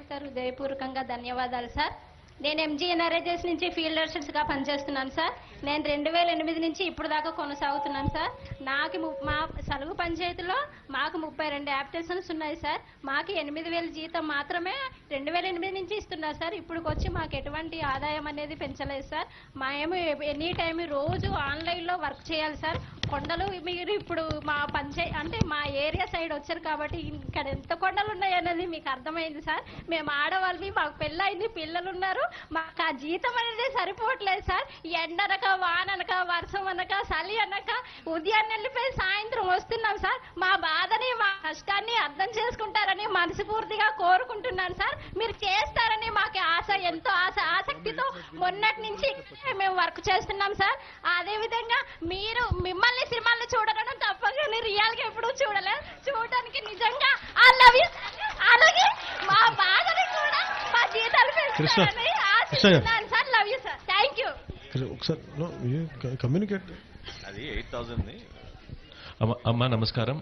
Sir హృదయపూర్వకంగా ధన్యవాదాలు sir. నేను ఎంజీఎన్ఆర్ఐజెస్ నుంచి ఫీల్డ్ అసిస్టెంట్స్గా పనిచేస్తున్నాను సార్. నేను 2008 నుంచి ఇప్పుడు దాకా కొనసాగుతున్నాను సార్. మా సలుగు పంచాయతీలో మాకు 32 యాప్టేషన్స్ ఉన్నాయి సార్. మాకు 8,000 జీతం మాత్రమే 2008 నుంచి ఇస్తున్నారు సార్. ఇప్పుడుకి వచ్చి మాకు ఎటువంటి ఆదాయం అనేది పెంచలేదు సార్. మేము ఎనీ టైం రోజు ఆన్లైన్లో వర్క్ చేయాలి సార్. కొండలు మీరు ఇప్పుడు మా ఏరియా సైడ్ వచ్చారు కాబట్టి ఇక్కడ ఎంత కొండలు ఉన్నాయి అనేది మీకు అర్థమైంది సార్. మేము ఆడవాళ్ళవి, మాకు పెళ్ళయింది, పిల్లలు ఉన్నారు, మాకు ఆ జీతం అనేది సరిపోవట్లేదు సార్. ఎండనక వాననక వర్షం అనక చలి అనక ఉదయాన్నే వెళ్ళిపోయి సాయంత్రం వస్తున్నాం సార్. మా బాధని మా కష్టాన్ని అర్థం చేసుకుంటారని మనస్ఫూర్తిగా కోరుకుంటున్నాను సార్. మీరు చేస్తారని మాకు ఎంతో ఆసక్తితో మొన్నటి నుంచి మేము వర్క్ చేస్తున్నాం సార్. అదేవిధంగా మిమ్మల్ని సినిమాల్లో చూడడం తప్పగానే రియల్ గా ఎప్పుడు చూడడానికి నిజంగా అలాగే మా బాధని కూడా మా జీతాలు పెంచుతారని ఆశిస్తున్నాను sir. Love you sir. Thank you. అది 8,000 అమ్మా నమస్కారం.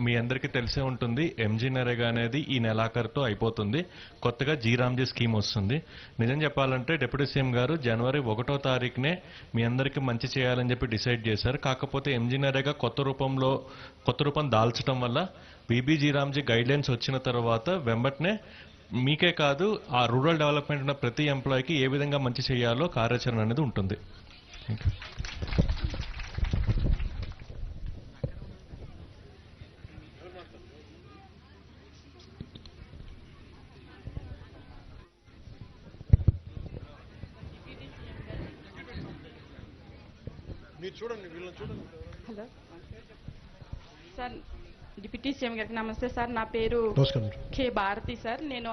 మీ అందరికీ తెలిసే ఉంటుంది, ఎంజీ నరేగా అనేది ఈ నెలాఖరుతో అయిపోతుంది. కొత్తగా జీరామ్జీ స్కీమ్ వస్తుంది. నిజం చెప్పాలంటే డిప్యూటీ సీఎం గారు జనవరి 1వ తారీఖునే మీ అందరికీ మంచి చేయాలని చెప్పి డిసైడ్ చేశారు. కాకపోతే ఎంజీ నరేగా కొత్త రూపం దాల్చడం వల్ల బీబీ జీరామ్జీ గైడ్ లైన్స్ వచ్చిన తర్వాత వెంబటనే మీకే కాదు ఆ రూరల్ డెవలప్మెంట్ ఉన్న ప్రతి ఎంప్లాయీకి ఏ విధంగా మంచి చేయాలో కార్యాచరణ అనేది ఉంటుంది. హలో సార్, డిప్యూటీ సీఎం గారికి నమస్తే సార్. నా పేరు కే భారతి సార్. నేను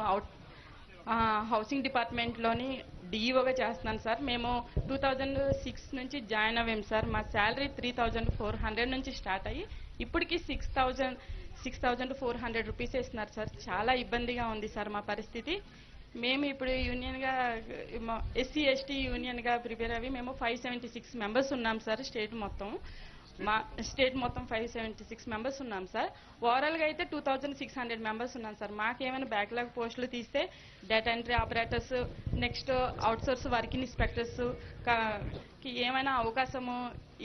హౌసింగ్ డిపార్ట్మెంట్లోని డిఈఓగా చేస్తున్నాను సార్. మేము 2006 నుంచి జాయిన్ అవ్వాం సార్. మా శాలరీ 3,400 నుంచి స్టార్ట్ అయ్యి ఇప్పటికి 6,400 రూపీస్ ఇస్తున్నారు సార్. చాలా ఇబ్బందిగా ఉంది సార్ మా పరిస్థితి. మేము ఇప్పుడు యూనియన్గా ఎస్సీ ఎస్టీ యూనియన్గా ప్రిపేర్ అయ్యి మేము 576 మెంబర్స్ ఉన్నాం సార్. స్టేట్ మొత్తం 576 మెంబర్స్ ఉన్నాం సార్. ఓవరాల్గా అయితే 2,600 మెంబర్స్ ఉన్నాం సార్. మాకేమైనా బ్యాక్లాగ్ పోస్టులు తీస్తే data entry operators, next outsource working inspectors కి ఏమైనా అవకాశము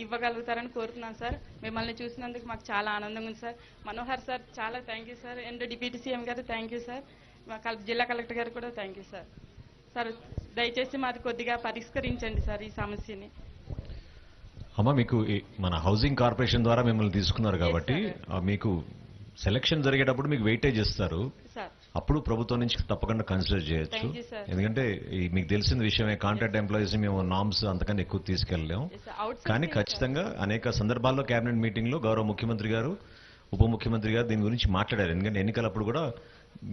ఇవ్వగలుగుతారని కోరుతున్నాను సార్. మిమ్మల్ని చూసినందుకు మాకు చాలా ఆనందంగా ఉంది సార్. మనోహర్ సార్ చాలా thank you sir. And deputy CM గారు థ్యాంక్ యూ సార్. జిల్లా కలెక్టర్ గారు కూడా థ్యాంక్ యూ సార్. సార్ దయచేసి మాది కొద్దిగా పరిష్కరించండి సార్ ఈ సమస్యని. అమ్మ, మీకు మన హౌసింగ్ కార్పొరేషన్ ద్వారా మిమ్మల్ని తీసుకున్నారు కాబట్టి మీకు సెలక్షన్ జరిగేటప్పుడు మీకు వెయిటేజ్ ఇస్తారు. అప్పుడు ప్రభుత్వం నుంచి తప్పకుండా కన్సిడర్ చేయొచ్చు. ఎందుకంటే మీకు తెలిసిన విషయమే, కాంట్రాక్ట్ ఎంప్లాయీస్ మేము నామ్స్ అంతకన్నా ఎక్కువ తీసుకెళ్లేము. కానీ ఖచ్చితంగా అనేక సందర్భాల్లో కేబినెట్ మీటింగ్ లో గౌరవ ముఖ్యమంత్రి గారు, ఉప ముఖ్యమంత్రి గారు దీని గురించి మాట్లాడారు. ఎందుకంటే ఎన్నికలప్పుడు కూడా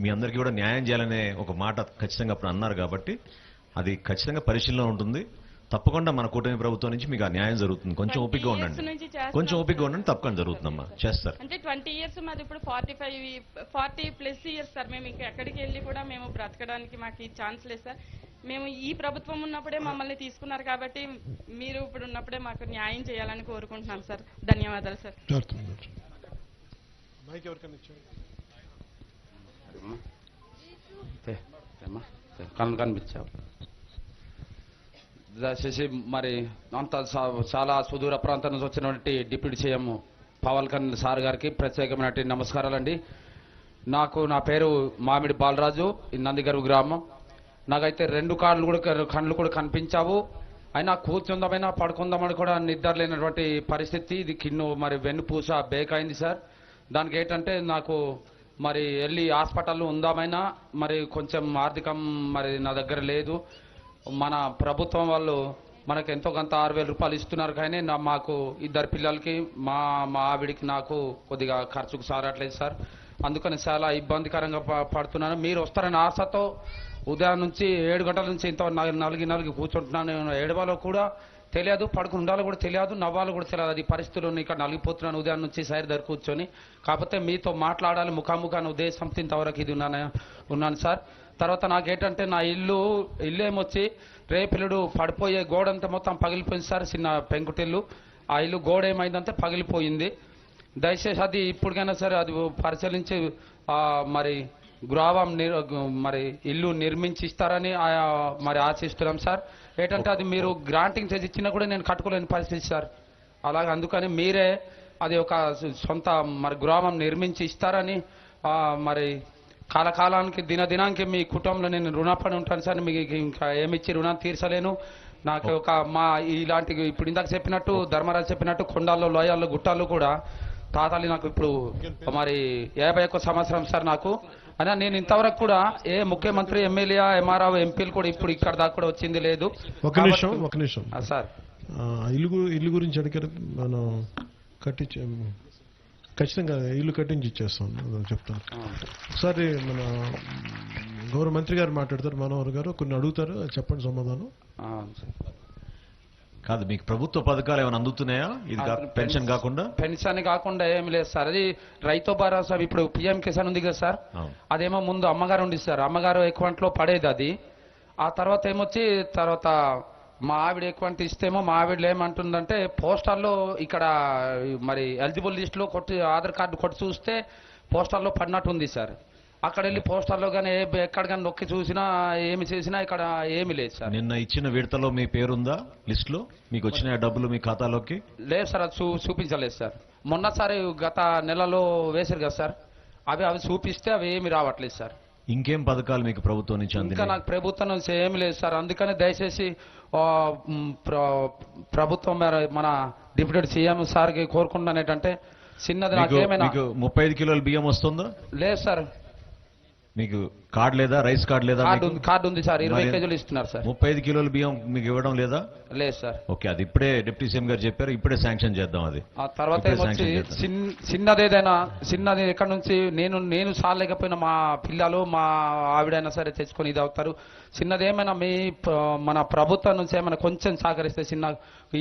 మీ అందరికీ కూడా న్యాయం చేయాలనే ఒక మాట ఖచ్చితంగా అప్పుడు అన్నారు. కాబట్టి అది ఖచ్చితంగా పరిశీలన ఉంటుంది. తప్పకుండా మన కూటమి ప్రభుత్వం నుంచి మీకు ఆ న్యాయం జరుగుతుంది. కొంచెం ఓపిక ఉండండి, తప్పకుండా జరుగుతుందమ్మా, చేస్తారు. అంటే 20 ఇయర్స్ మాది ఇప్పుడు 40+ ఇయర్స్ సార్. మేము ఎక్కడికి వెళ్ళి కూడా మేము బ్రతకడానికి మాకు ఈ ఛాన్స్ లేదు సార్. మేము ఈ ప్రభుత్వం ఉన్నప్పుడే మమ్మల్ని తీసుకున్నారు కాబట్టి మీరు ఇప్పుడు ఉన్నప్పుడే మాకు న్యాయం చేయాలని కోరుకుంటున్నాం సార్. ధన్యవాదాలు సార్. కనిపించావు దయచేసి మరి అంత చాలా సుదూర ప్రాంతం నుంచి వచ్చినటువంటి deputy CM Pawan Kalyan sir గారికి ప్రత్యేకమైన నమస్కారాలండి. నా పేరు మామిడి బాలరాజు, నందిగరు గ్రామం. నాకైతే 2 కళ్ళు కూడా కనిపించావు. అయినా కూర్చుందామైనా పడుకుందామని కూడా నిద్ర లేనటువంటి పరిస్థితి. ఇది కిన్ను మరి వెన్నుపూస బేకైంది సార్. దానికి ఏంటంటే నాకు మరి వెళ్ళి హాస్పిటల్లో ఉందామైనా మరి కొంచెం ఆర్థికం మరి నా దగ్గర లేదు. మన ప్రభుత్వం వాళ్ళు మనకు ఎంతో కొంత 6,000 రూపాయలు ఇస్తున్నారు. కానీ మాకు 2 పిల్లలకి మా ఆవిడికి నాకు కొద్దిగా ఖర్చుకు సారట్లేదు సార్. అందుకని చాలా ఇబ్బందికరంగా పడుతున్నాను. మీరు వస్తారని ఆశతో ఉదయం నుంచి 7 గంటల నుంచి ఇంత నలిగి కూర్చుంటున్నాను. ఏడవాలో కూడా తెలియదు, పడుకుని ఉండాలో కూడా తెలియదు, నవ్వాలో కూడా తెలియదు. అది పరిస్థితుల్లో ఇక్కడ నలిగిపోతున్నాను ఉదయం నుంచి సైడ్ దగ్గర కూర్చొని. కాకపోతే మీతో మాట్లాడాలి ముఖాముఖాన్ని ఉద్దేశంతో ఇంతవరకు ఇది ఉన్నాను సార్. తర్వాత నాకేంటంటే నా ఇల్లు ఏమొచ్చి రేపిల్లుడు పడిపోయే గోడంతా మొత్తం పగిలిపోయింది సార్. చిన్న పెంకుటిల్లు. ఆ ఇల్లు గోడ ఏమైందంటే పగిలిపోయింది. దయచేసి అది ఇప్పటికైనా సరే అది పరిశీలించి మరి గృహం మరి ఇల్లు నిర్మించి ఇస్తారని మరి ఆశిస్తున్నాం సార్. ఏంటంటే అది మీరు గ్రాంటింగ్ చేసి ఇచ్చినా కూడా నేను కట్టుకోలేని పరిస్థితి సార్. అలాగే అందుకని మీరే అది ఒక సొంత మరి గృహం నిర్మించి ఇస్తారని మరి కాలకాలానికి దినానికి మీ కుటుంబంలో నేను రుణపడి ఉంటాను సార్. మీకు ఇంకా ఏమిచ్చి రుణం తీర్చలేను. నాకు ఒక మా ఇలాంటి ఇప్పుడు ఇందాక చెప్పినట్టు ధర్మరాజు చెప్పినట్టు కొండల్లో లోయల్లో గుట్టాల్లో కూడా తాతాలి నాకు ఇప్పుడు మరి 51 సంవత్సరం సార్ నాకు. అయినా నేను ఇంతవరకు కూడా ఏ ముఖ్యమంత్రి ఎమ్మెల్యే ఎంఆర్ఓ ఎంపీలు కూడా ఇప్పుడు ఇక్కడ దాకా కూడా వచ్చింది లేదు. ఒక నిమిషం సార్ ఇల్లు గురించి అడిగారు. మనం కట్టించి ఖచ్చితంగా ఇల్లు కట్టించి ఇచ్చేస్తాం చెప్తాను. ఒకసారి మన గౌరవ మంత్రి గారు మాట్లాడతారు, మనోహర్ గారు కొన్ని అడుగుతారు, చెప్పండి సమాధానం. కాదు, మీకు ప్రభుత్వ పథకాలు ఏమైనా అందుతున్నాయా? ఇది పెన్షన్ కాకుండా? పెన్షన్ కాకుండా ఏమి లేదు సార్. అది రైతు భరోసా ఇప్పుడు పిఎం కిసాన్ ఉంది కదా సార్, అదేమో ముందు అమ్మగారు ఉంది సార్. అమ్మగారు అకౌంట్ లో పడేది అది. ఆ తర్వాత ఏమొచ్చి తర్వాత మా ఆవిడ అకౌంట్ ఇస్తేమో మా ఆవిడలో ఏమంటుందంటే పోస్టర్లో ఇక్కడ మరి ఎలిజిబుల్ లిస్టులో కొట్టి ఆధార్ కార్డు కొట్టి చూస్తే పోస్టర్లో పడినట్టు ఉంది సార్. అక్కడ వెళ్ళి పోస్టర్లో కానీ ఎక్కడ కానీ నొక్కి చూసినా ఏమి చేసినా ఇక్కడ ఏమి లేదు సార్. నిన్న ఇచ్చిన విడతలో మీ పేరుందా లిస్ట్ లో? మీకు వచ్చిన డబ్బులు మీ ఖాతాలోకి? లేదు సార్, అది చూపించలేదు సార్. మొన్నసారి గత నెలలో వేశారు కదా సార్, అవి చూపిస్తే అవి ఏమి రావట్లేదు సార్. ఇంకేం పథకాలు మీకు ప్రభుత్వం నుంచి ఇంకా నాకు ప్రభుత్వం నుంచి ఏమి లేదు సార్. అందుకని దయచేసి ప్రభుత్వం మన డిప్యూటీ సీఎం సార్కి కోరుకుంటున్నాను ఏంటంటే చిన్నది నాకేమైనా 35 కిలోల బియ్యం వస్తుందా? లేదు సార్. మీకు కార్డు లేదా? రైస్ కార్డు లేదా? కార్డు ఉంది సార్, 20 కేజీలు ఇస్తున్నారు సార్. 35 కిలోల బియ్యం మీకు ఇవ్వడం లేదా? లేదు సార్. ఓకే, అది ఇప్పుడే డిప్యూటీ సీఎం గారు చెప్పారు, ఇప్పుడే శాంక్షన్ చేద్దాం. అది ఆ తర్వాత ఏమొచ్చి చిన్నది ఎక్కడ నుంచి నేను సాలేకపోయినా మా పిల్లలు మా ఆవిడైనా సరే తెచ్చుకొని ఇది అవుతారు. చిన్నది ఏమైనా మన ప్రభుత్వం నుంచి ఏమైనా కొంచెం సహకరిస్తే చిన్న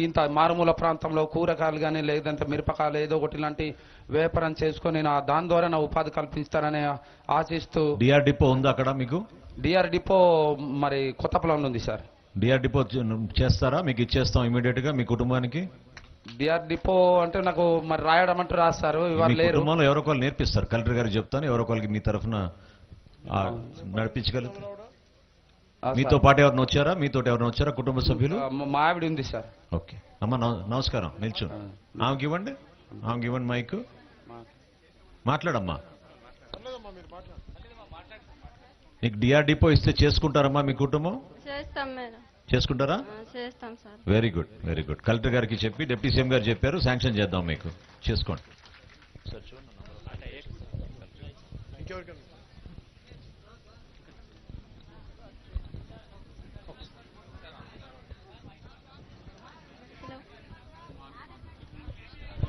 ఇంత మారుమూల ప్రాంతంలో కూరగాయలు కానీ లేదంటే మిరపకాయలు ఏదో ఒకటి ఇలాంటి వ్యాపారం చేసుకొని దాని ద్వారా నా ఉపాధి కల్పిస్తారని ఆశిస్తూ. డిఆర్ డిపో ఉందా అక్కడ మీకు? డిఆర్ డిపో మరి కొత్తపల్లిలో ఉంది సార్. డిఆర్ డిపో చేస్తారా? మీకు ఇచ్చేస్తాం ఇమీడియట్ గా మీ కుటుంబానికి. డిఆర్ డిపో అంటే నాకు మరి రాయడం అంటూ రాస్తారు, ఇవాళ లేరు. కుటుంబంలో ఎవరో ఒకరు నేర్పిస్తారు, కలెక్టర్ గారికి చెప్తాను, ఎవరో ఒకరికి మీ తరఫున నడిపించగలుగుతారు. మీతో పాటు ఎవరైనా వచ్చారా? మీతో ఎవరైనా వచ్చారా కుటుంబ సభ్యులు? మా ఆవిడ ఉంది సార్. ఓకే అమ్మ, నమస్కారం. నిల్చు, ఆమెకి ఇవ్వండి మైక్, మాట్లాడమ్మా. నీకు డిఆర్ డిపో ఇస్తే చేసుకుంటారమ్మా మీ కుటుంబం? చేస్తాం మేడం. చేసుకుంటారా? చేస్తాం sir. Very good, very good. Collector గారికి చెప్పి డిప్యూటీ సీఎం గారు చెప్పారు, శాంక్షన్ చేద్దాం మీకు, చేసుకోండి.